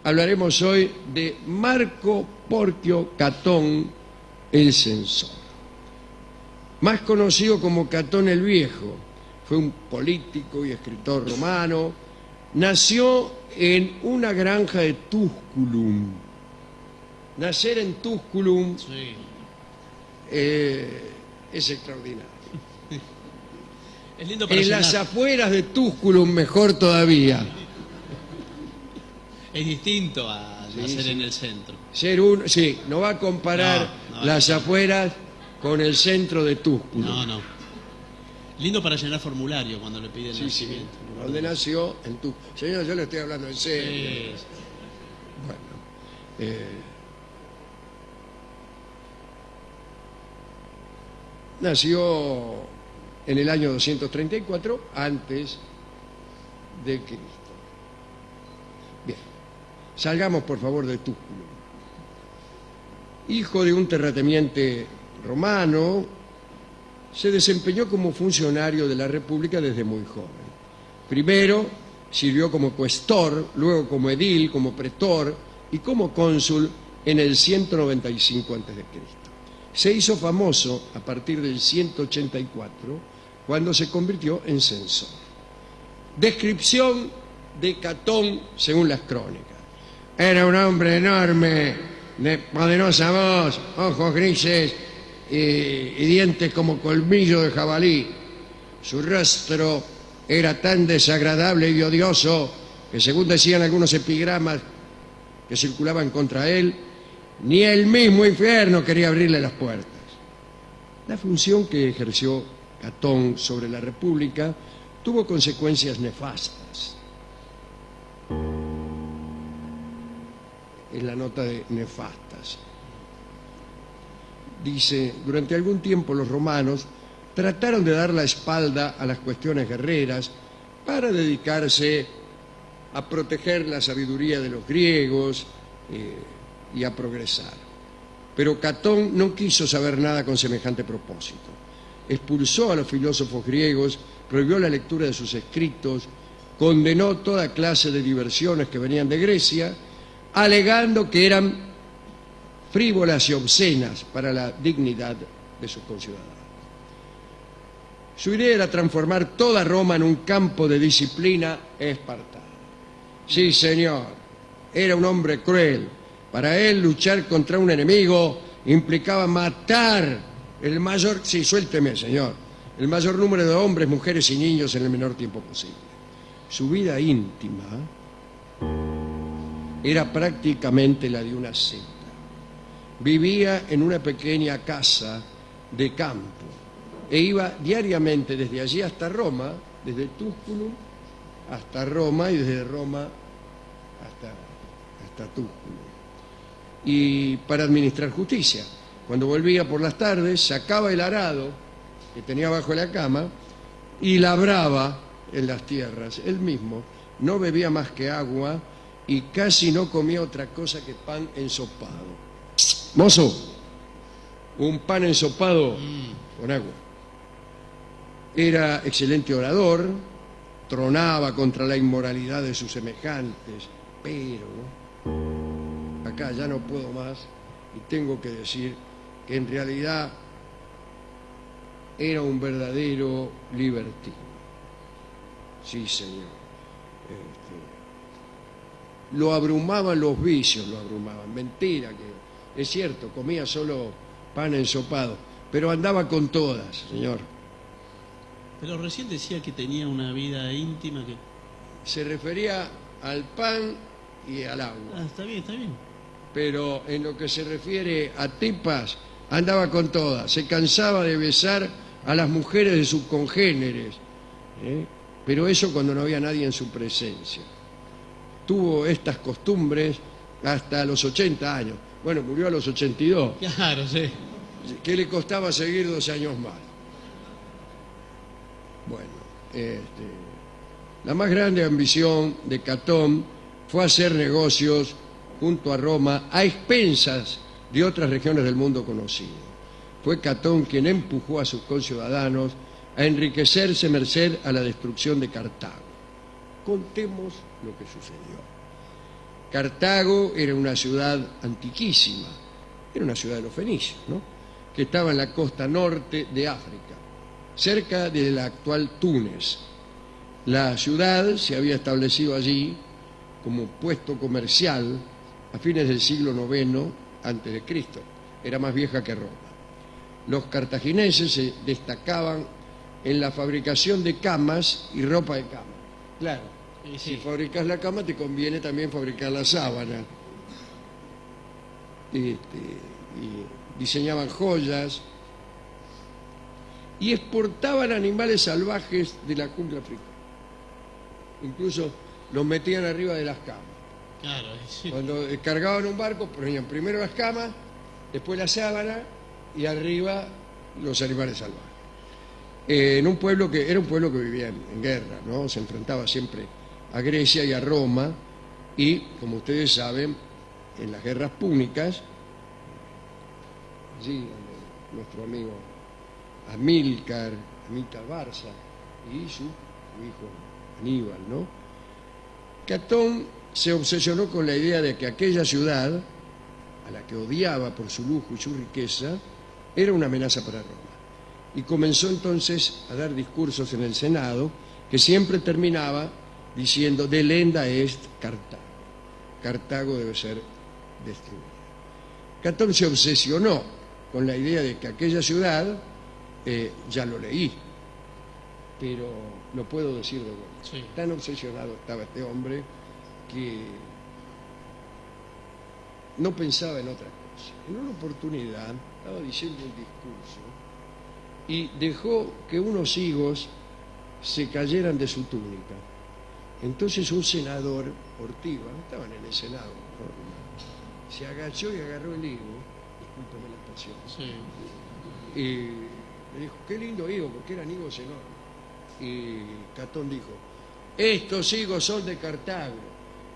hablaremos hoy de Marco Porcio Catón el Censor, más conocido como Catón el Viejo. Fue un político y escritor romano. Nació en una granja de Tusculum. Nacer en Tusculum es extraordinario. Es lindo para En llenar. las afueras de Tusculum, mejor todavía. Es distinto a nacer sí. en el centro. Sí, no va a comparar No, las afueras con el centro de Tusculum. No. Lindo para llenar formulario cuando le piden el nacimiento. Donde nació, en Tusculum. Señor, yo le estoy hablando en serio. Sí. Bueno, nació en el año 234 antes de Cristo. Bien, salgamos por favor de Tusculum. Hijo de un terrateniente romano, se desempeñó como funcionario de la República desde muy joven. Primero sirvió como cuestor, luego como edil, como pretor y como cónsul en el 195 a.C. Se hizo famoso a partir del 184, cuando se convirtió en censor. Descripción de Catón según las crónicas. Era un hombre enorme, de poderosa voz, ojos grises y dientes como colmillo de jabalí. Su rostro era tan desagradable y odioso que, según decían algunos epigramas que circulaban contra él, ni el mismo infierno quería abrirle las puertas. La función que ejerció Catón sobre la República tuvo consecuencias nefastas. Es la nota de nefastas. Dice, durante algún tiempo los romanos trataron de dar la espalda a las cuestiones guerreras para dedicarse a proteger la sabiduría de los griegos y a progresar. Pero Catón no quiso saber nada con semejante propósito. Expulsó a los filósofos griegos, prohibió la lectura de sus escritos, condenó toda clase de diversiones que venían de Grecia, alegando que eran frívolas y obscenas para la dignidad de sus conciudadanos. Su idea era transformar toda Roma en un campo de disciplina espartana. Sí, señor, era un hombre cruel. Para él, luchar contra un enemigo implicaba matar el mayor... Sí, suélteme, señor. El mayor número de hombres, mujeres y niños en el menor tiempo posible. Su vida íntima era prácticamente la de una secta. Vivía en una pequeña casa de campo e iba diariamente desde allí hasta Roma, desde Tusculum hasta Roma y desde Roma hasta Tusculum, y para administrar justicia. Cuando volvía por las tardes, sacaba el arado que tenía bajo la cama y labraba en las tierras. Él mismo no bebía más que agua y casi no comía otra cosa que pan ensopado. Mozo, un pan ensopado con agua. Era excelente orador, tronaba contra la inmoralidad de sus semejantes, pero acá ya no puedo más y tengo que decir que en realidad era un verdadero libertino. Sí, señor. Lo abrumaban los vicios, lo abrumaban. Mentira, que es cierto, comía solo pan ensopado, pero andaba con todas, señor. Pero recién decía que tenía una vida íntima que... Se refería al pan y al agua. Ah, está bien, está bien. Pero en lo que se refiere a tipas, andaba con todas. Se cansaba de besar a las mujeres de sus congéneres, pero eso cuando no había nadie en su presencia. Tuvo estas costumbres hasta los 80 años. Bueno, murió a los 82. Claro, sí. ¿Qué le costaba seguir 2 años más? Bueno, la más grande ambición de Catón fue hacer negocios junto a Roma a expensas de otras regiones del mundo conocido. Fue Catón quien empujó a sus conciudadanos a enriquecerse merced a la destrucción de Cartago. Contemos lo que sucedió. Cartago era una ciudad antiquísima, era una ciudad de los fenicios, ¿no?, que estaba en la costa norte de África, cerca de la actual Túnez. La ciudad se había establecido allí como puesto comercial a fines del siglo IX a.C. Era más vieja que Roma. Los cartagineses se destacaban en la fabricación de camas y ropa de cama. Claro, Sí. si fabricas la cama te conviene también fabricar la sábana. Y diseñaban joyas y exportaban animales salvajes de la jungla africana. Incluso los metían arriba de las camas. Claro, sí. Cuando cargaban un barco, ponían primero las camas, después la sábana y arriba los animales salvajes. En un pueblo que era un pueblo que vivía en guerra, ¿no? Se enfrentaba siempre a Grecia y a Roma, y como ustedes saben, en las guerras púnicas, allí donde nuestro amigo Amílcar Barca y su hijo Aníbal, ¿no?, Catón se obsesionó con la idea de que aquella ciudad, a la que odiaba por su lujo y su riqueza, era una amenaza para Roma. Y comenzó entonces a dar discursos en el Senado que siempre terminaba diciendo: delenda est Cartago. Cartago debe ser destruida. Catón se obsesionó con la idea de que aquella ciudad, ya lo leí, pero lo puedo decir de vuelta. Sí. Tan obsesionado estaba este hombre que no pensaba en otra cosa. En una oportunidad estaba diciendo un discurso y dejó que unos higos se cayeran de su túnica. Entonces un senador, Ortiva, estaban en el Senado, ¿no?, se agachó y agarró el higo, discúlpeme la expresión, Sí. y le dijo: qué lindo higo, porque eran higos enormes. Y Catón dijo: estos higos son de Cartago,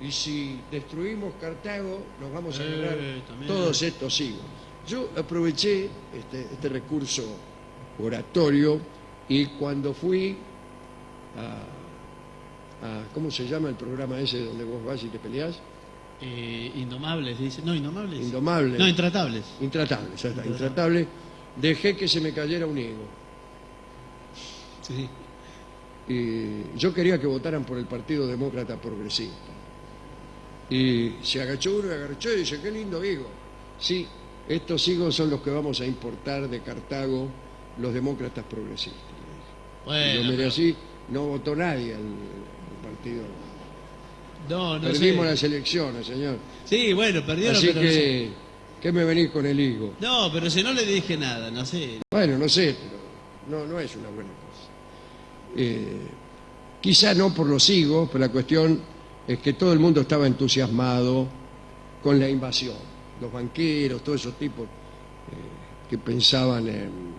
y si destruimos Cartago nos vamos a agarrar también. todos estos higos. Yo aproveché este recurso oratorio, y cuando fui a ¿cómo se llama el programa ese donde vos vas y te peleás? Indomables, dice. No, indomables. Indomable. No, intratables. Intratable, ya está, intratable. Dejé que se me cayera un higo. Sí. Y yo quería que votaran por el Partido Demócrata Progresista. Y se agachó uno y agachó y dice: qué lindo higo. Sí, estos higos son los que vamos a importar de Cartago los demócratas progresistas. Bueno, Y yo miré pero- así, no votó nadie al partido. No, no Perdimos sé. las elecciones, señor. Sí, bueno, perdieron, Así pero que, ¿qué me venís con el higo? no, pero si no le dije nada, no sé. Bueno, no sé, pero no es una buena cosa. Quizá no por los higos, pero la cuestión es que todo el mundo estaba entusiasmado con la invasión. Los banqueros, todos esos tipos que pensaban en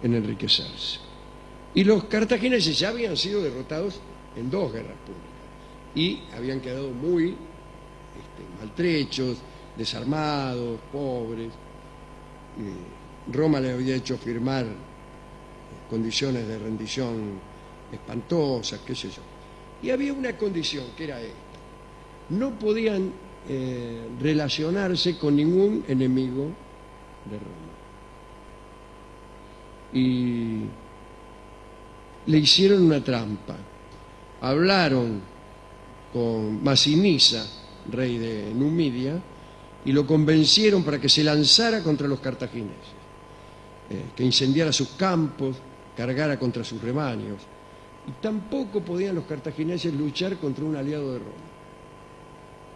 enriquecerse. Y los cartagineses ya habían sido derrotados en 2 guerras públicas y habían quedado muy maltrechos, desarmados, pobres. Roma le había hecho firmar condiciones de rendición espantosas, qué sé yo. Y había una condición que era esta: no podían relacionarse con ningún enemigo de Roma. Y le hicieron una trampa. Hablaron con Masinisa, rey de Numidia, y lo convencieron para que se lanzara contra los cartagineses, que incendiara sus campos, cargara contra sus rebaños. Y tampoco podían los cartagineses luchar contra un aliado de Roma.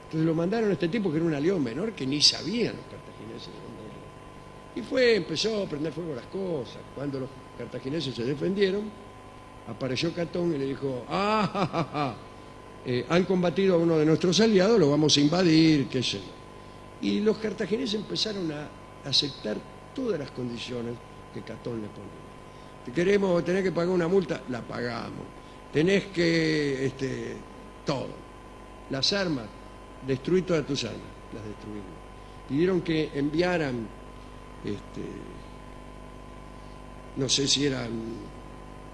Entonces lo mandaron a este tipo, que era un aliado menor, que ni sabían los cartagineses de dónde era. Y empezó a prender fuego las cosas. Cuando los cartagineses se defendieron, apareció Catón y le dijo: han combatido a uno de nuestros aliados, lo vamos a invadir, qué sé yo. Y los cartagineses empezaron a aceptar todas las condiciones que Catón le ponía. Tenés que pagar una multa, la pagamos. Tenés que, todo. Las armas, destruí todas tus armas, las destruimos. Pidieron que enviaran, no sé si eran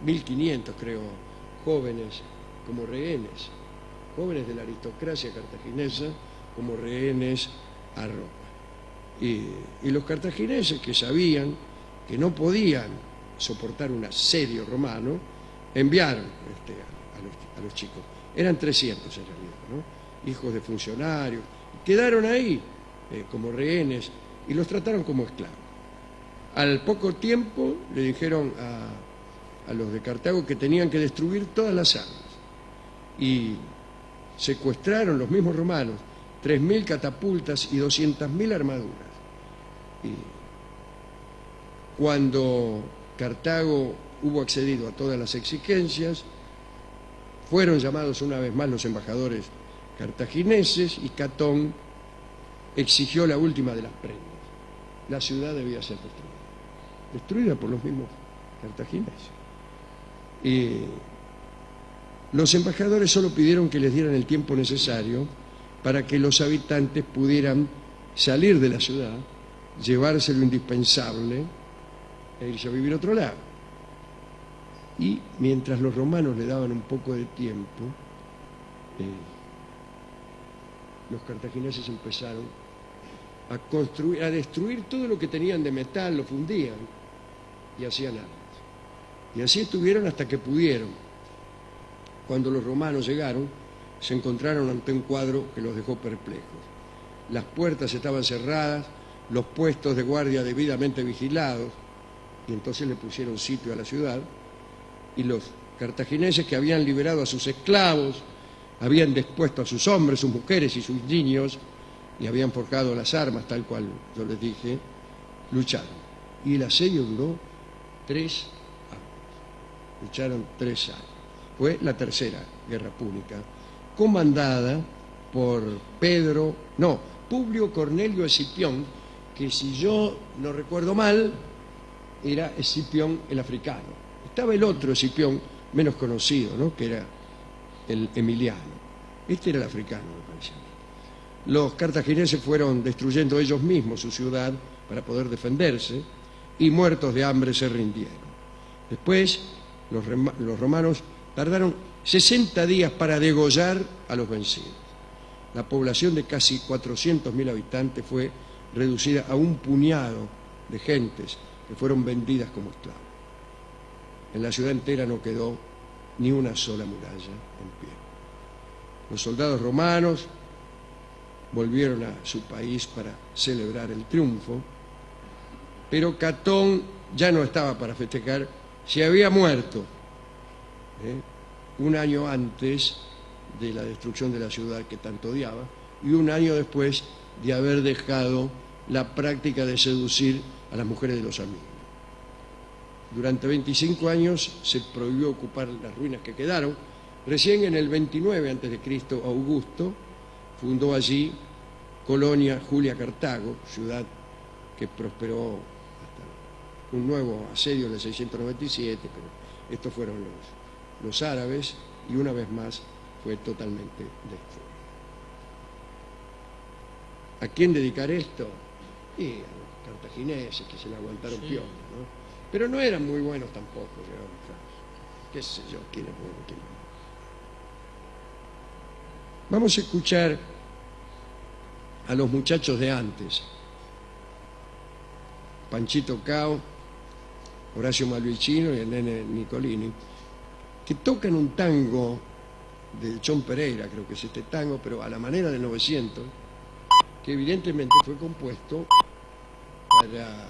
1500, creo, jóvenes como rehenes. jóvenes de la aristocracia cartaginesa como rehenes a Roma. Y los cartagineses, que sabían que no podían soportar un asedio romano, enviaron a los chicos. Eran 300 en realidad, ¿no? Hijos de funcionarios. Quedaron ahí como rehenes y los trataron como esclavos. Al poco tiempo le dijeron a los de Cartago que tenían que destruir todas las armas. Y secuestraron los mismos romanos 3.000 catapultas y 200.000 armaduras. Y cuando Cartago hubo accedido a todas las exigencias, fueron llamados una vez más los embajadores cartagineses y Catón exigió la última de las prendas. La ciudad debía ser destruida por los mismos cartagineses. Y los embajadores solo pidieron que les dieran el tiempo necesario para que los habitantes pudieran salir de la ciudad, llevarse lo indispensable e irse a vivir a otro lado. Y mientras los romanos le daban un poco de tiempo, los cartagineses empezaron a destruir todo lo que tenían de metal, lo fundían y hacían armas. Y así estuvieron hasta que pudieron. Cuando los romanos llegaron, se encontraron ante un cuadro que los dejó perplejos. Las puertas estaban cerradas, los puestos de guardia debidamente vigilados, y entonces le pusieron sitio a la ciudad, y los cartagineses, que habían liberado a sus esclavos, habían dispuesto a sus hombres, sus mujeres y sus niños, y habían forjado las armas, tal cual yo les dije, lucharon. Y el asedio duró 3 años. Lucharon 3 años. Fue la tercera guerra púnica, comandada por Publio Cornelio Escipión, que si yo no recuerdo mal, era Escipión el africano. Estaba el otro Escipión, menos conocido, ¿no?, que era el Emiliano. Este era el africano, me parece. Los cartagineses fueron destruyendo ellos mismos su ciudad para poder defenderse y muertos de hambre se rindieron. Después, los romanos tardaron 60 días para degollar a los vencidos. La población de casi 400.000 habitantes fue reducida a un puñado de gentes que fueron vendidas como esclavos. En la ciudad entera no quedó ni una sola muralla en pie. Los soldados romanos volvieron a su país para celebrar el triunfo, pero Catón ya no estaba para festejar, se había muerto un año antes de la destrucción de la ciudad que tanto odiaba y un año después de haber dejado la práctica de seducir a las mujeres de los amigos. Durante 25 años se prohibió ocupar las ruinas que quedaron. Recién en el 29 a.C., Augusto fundó allí Colonia Julia Cartago, ciudad que prosperó hasta un nuevo asedio en el 697, pero estos fueron los árabes y una vez más fue totalmente destruida. ¿A quién dedicar esto? Y a los cartagineses, que se le aguantaron piola, ¿no? Pero no eran muy buenos tampoco, qué sé yo, quién es bueno, quién no. Vamos a escuchar a los muchachos de antes, Panchito Cao, Horacio Malvicino y el nene Nicolini, que tocan un tango de Chon Pereira, creo que es este tango, pero a la manera del 900, que evidentemente fue compuesto para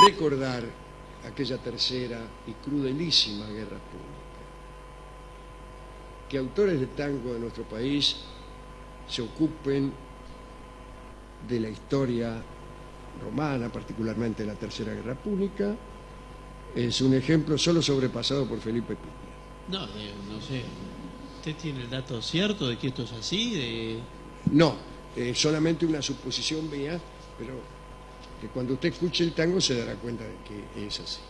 recordar aquella tercera y crudelísima guerra pública. Que autores de tango de nuestro país se ocupen de la historia romana, particularmente de la tercera guerra pública, es un ejemplo solo sobrepasado por Felipe Piña. No sé. ¿Usted tiene el dato cierto de que esto es así? No, solamente una suposición mía, pero que cuando usted escuche el tango se dará cuenta de que es así.